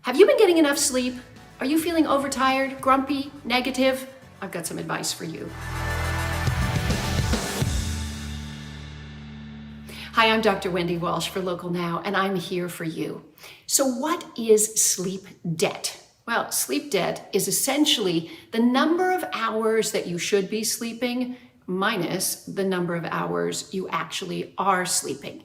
Have you been getting enough sleep? Are you feeling overtired, grumpy, negative? I've got some advice for you. Hi, I'm Dr. Wendy Walsh for Local Now, and I'm here for you. So what is sleep debt? Well, sleep debt is essentially the number of hours that you should be sleeping minus the number of hours you actually are sleeping.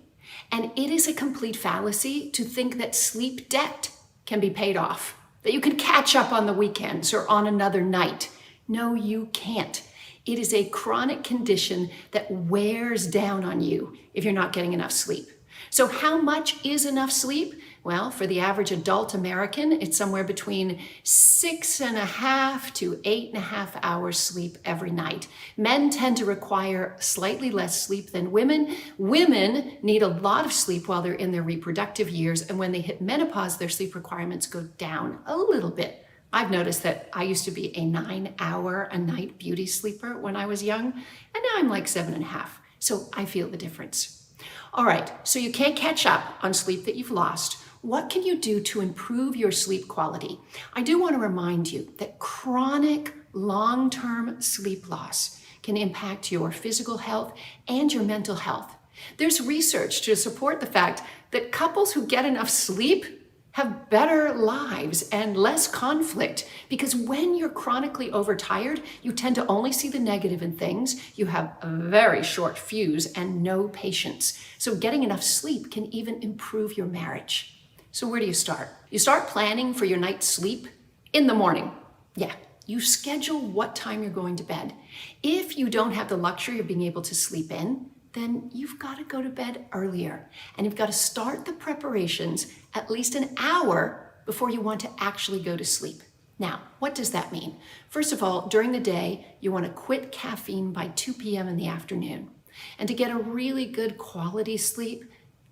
And it is a complete fallacy to think that sleep debt can be paid off, that you can catch up on the weekends or on another night. No, you can't. It is a chronic condition that wears down on you if you're not getting enough sleep. So how much is enough sleep? Well, for the average adult American, it's somewhere between 6.5 to 8.5 hours sleep every night. Men tend to require slightly less sleep than women. Women need a lot of sleep while they're in their reproductive years, and when they hit menopause, their sleep requirements go down a little bit. I've noticed that I used to be a 9-hour-a-night beauty sleeper when I was young, and now I'm like 7.5, so I feel the difference. All right, so you can't catch up on sleep that you've lost. What can you do to improve your sleep quality? I do want to remind you that chronic long-term sleep loss can impact your physical health and your mental health. There's research to support the fact that couples who get enough sleep have better lives and less conflict, because when you're chronically overtired, you tend to only see the negative in things. You have a very short fuse and no patience. So getting enough sleep can even improve your marriage. So where do you start? You start planning for your night's sleep in the morning. Yeah, you schedule what time you're going to bed. If you don't have the luxury of being able to sleep in, then you've got to go to bed earlier. And you've got to start the preparations at least an hour before you want to actually go to sleep. Now, what does that mean? First of all, during the day, you want to quit caffeine by 2 p.m. in the afternoon. And to get a really good quality sleep,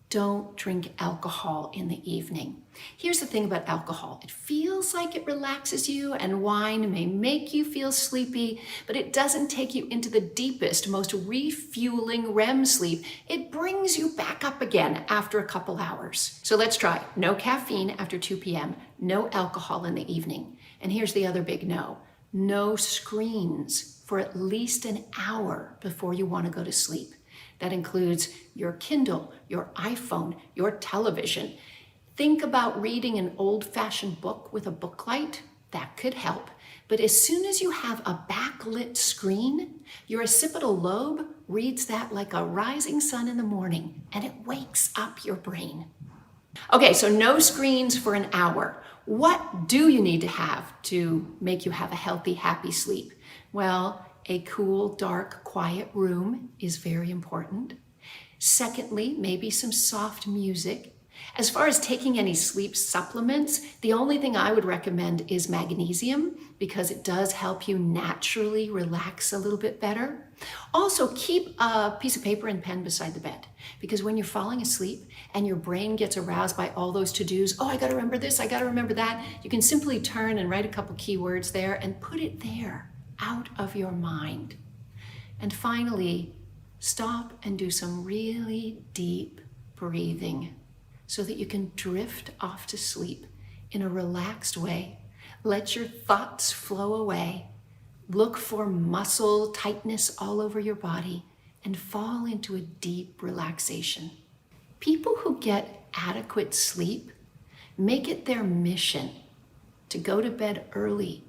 don't drink alcohol in the evening. Here's the thing about alcohol. It feels like it relaxes you, and wine may make you feel sleepy, but it doesn't take you into the deepest, most refueling REM sleep. It brings you back up again after a couple hours. So let's try. No caffeine after 2 p.m., no alcohol in the evening. And here's the other big no. No screens for at least an hour before you want to go to sleep. That includes your Kindle, your iPhone, your television. Think about reading an old-fashioned book with a book light. That could help. But as soon as you have a backlit screen, your occipital lobe reads that like a rising sun in the morning, and it wakes up your brain. Okay, so no screens for an hour. What do you need to have to make you have a healthy, happy sleep? Well, a cool, dark, quiet room is very important. Secondly, maybe some soft music. As far as taking any sleep supplements, the only thing I would recommend is magnesium, because it does help you naturally relax a little bit better. Also, keep a piece of paper and pen beside the bed, because when you're falling asleep and your brain gets aroused by all those to-dos, oh, I gotta remember this, I gotta remember that, you can simply turn and write a couple keywords there and put it there, out of your mind. And finally, stop and do some really deep breathing so that you can drift off to sleep in a relaxed way. Let your thoughts flow away. Look for muscle tightness all over your body and fall into a deep relaxation. People who get adequate sleep make it their mission to go to bed early,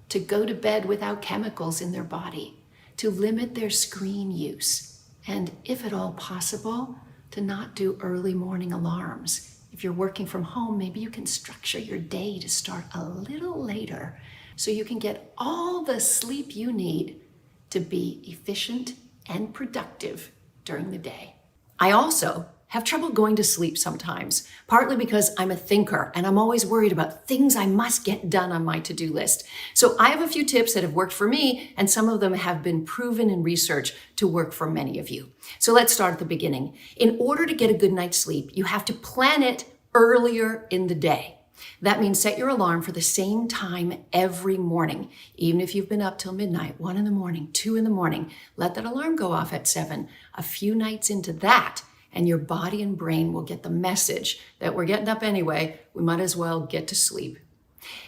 to go to bed without chemicals in their body, to limit their screen use, and if at all possible, to not do early morning alarms. If you're working from home, maybe you can structure your day to start a little later so you can get all the sleep you need to be efficient and productive during the day. I also have trouble going to sleep sometimes, partly because I'm a thinker and I'm always worried about things I must get done on my to-do list. So I have a few tips that have worked for me, and some of them have been proven in research to work for many of you. So let's start at the beginning. In order to get a good night's sleep, you have to plan it earlier in the day. That means set your alarm for the same time every morning. Even if you've been up till midnight, 1 in the morning, 2 in the morning, let that alarm go off at 7. A few nights into that, and your body and brain will get the message that we're getting up anyway, we might as well get to sleep.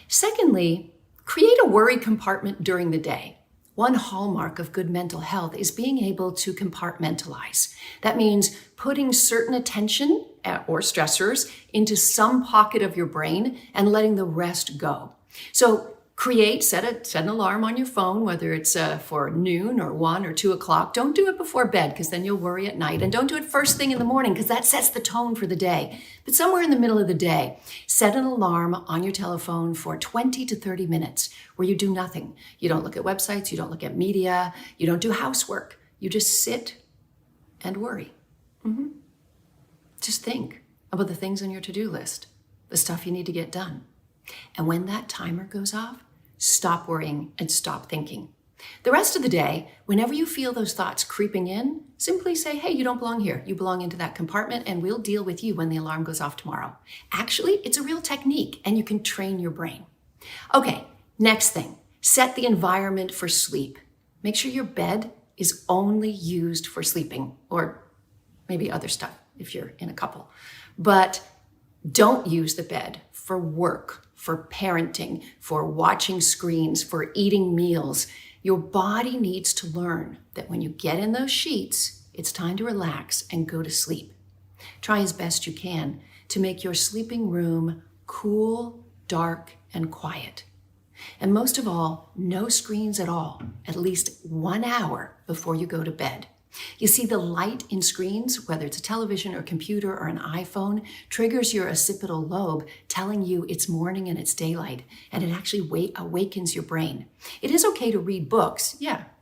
Secondly, create a worry compartment during the day. One hallmark of good mental health is being able to compartmentalize. That means putting certain attention or stressors into some pocket of your brain and letting the rest go. So set an alarm on your phone, whether it's for noon or 1 or 2 o'clock. Don't do it before bed because then you'll worry at night. And don't do it first thing in the morning because that sets the tone for the day. But somewhere in the middle of the day, set an alarm on your telephone for 20 to 30 minutes where you do nothing. You don't look at websites, you don't look at media, you don't do housework. You just sit and worry. Just think about the things on your to-do list, the stuff you need to get done. And when that timer goes off, stop worrying and stop thinking. The rest of the day, whenever you feel those thoughts creeping in, simply say, hey, you don't belong here. You belong into that compartment and we'll deal with you when the alarm goes off tomorrow. Actually, it's a real technique and you can train your brain. Okay, next thing, set the environment for sleep. Make sure your bed is only used for sleeping or maybe other stuff if you're in a couple. But don't use the bed for work, for parenting, for watching screens, for eating meals. Your body needs to learn that when you get in those sheets, it's time to relax and go to sleep. Try as best you can to make your sleeping room cool, dark, and quiet. And most of all, no screens at all, at least 1 hour before you go to bed. You see, the light in screens, whether it's a television or computer or an iPhone, triggers your occipital lobe, telling you it's morning and it's daylight, and it actually awakens your brain. It is okay to read books,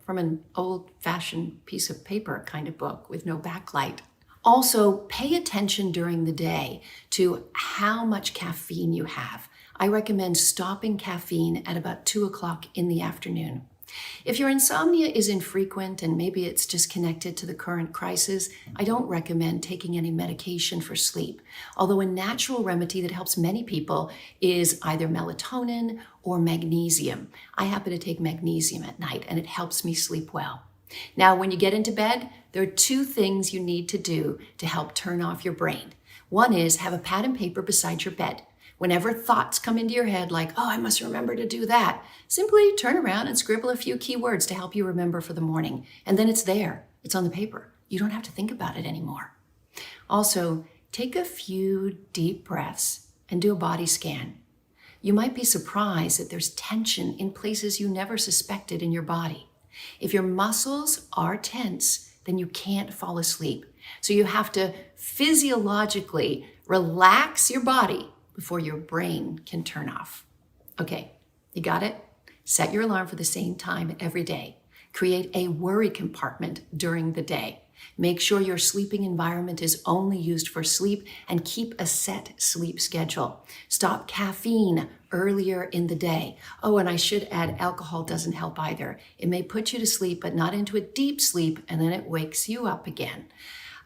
from an old-fashioned piece of paper kind of book with no backlight. Also, pay attention during the day to how much caffeine you have. I recommend stopping caffeine at about 2 o'clock in the afternoon. If your insomnia is infrequent and maybe it's just connected to the current crisis, I don't recommend taking any medication for sleep. Although a natural remedy that helps many people is either melatonin or magnesium. I happen to take magnesium at night and it helps me sleep well. Now, when you get into bed, there are 2 things you need to do to help turn off your brain. One is have a pad and paper beside your bed. Whenever thoughts come into your head like, oh, I must remember to do that, simply turn around and scribble a few key words to help you remember for the morning. And then it's there. It's on the paper. You don't have to think about it anymore. Also, take a few deep breaths and do a body scan. You might be surprised that there's tension in places you never suspected in your body. If your muscles are tense, then you can't fall asleep. So you have to physiologically relax your body before your brain can turn off. Okay, you got it? Set your alarm for the same time every day. Create a worry compartment during the day. Make sure your sleeping environment is only used for sleep and keep a set sleep schedule. Stop caffeine earlier in the day. Oh, and I should add, alcohol doesn't help either. It may put you to sleep, but not into a deep sleep, and then it wakes you up again.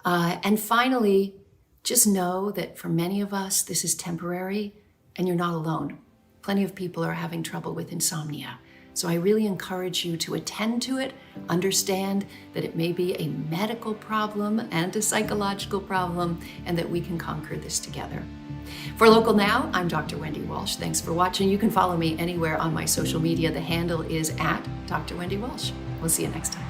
And finally, just know that for many of us, this is temporary and you're not alone. Plenty of people are having trouble with insomnia. So I really encourage you to attend to it, understand that it may be a medical problem and a psychological problem, and that we can conquer this together. For Local Now, I'm Dr. Wendy Walsh. Thanks for watching. You can follow me anywhere on my social media. The handle is @Dr. Wendy Walsh. We'll see you next time.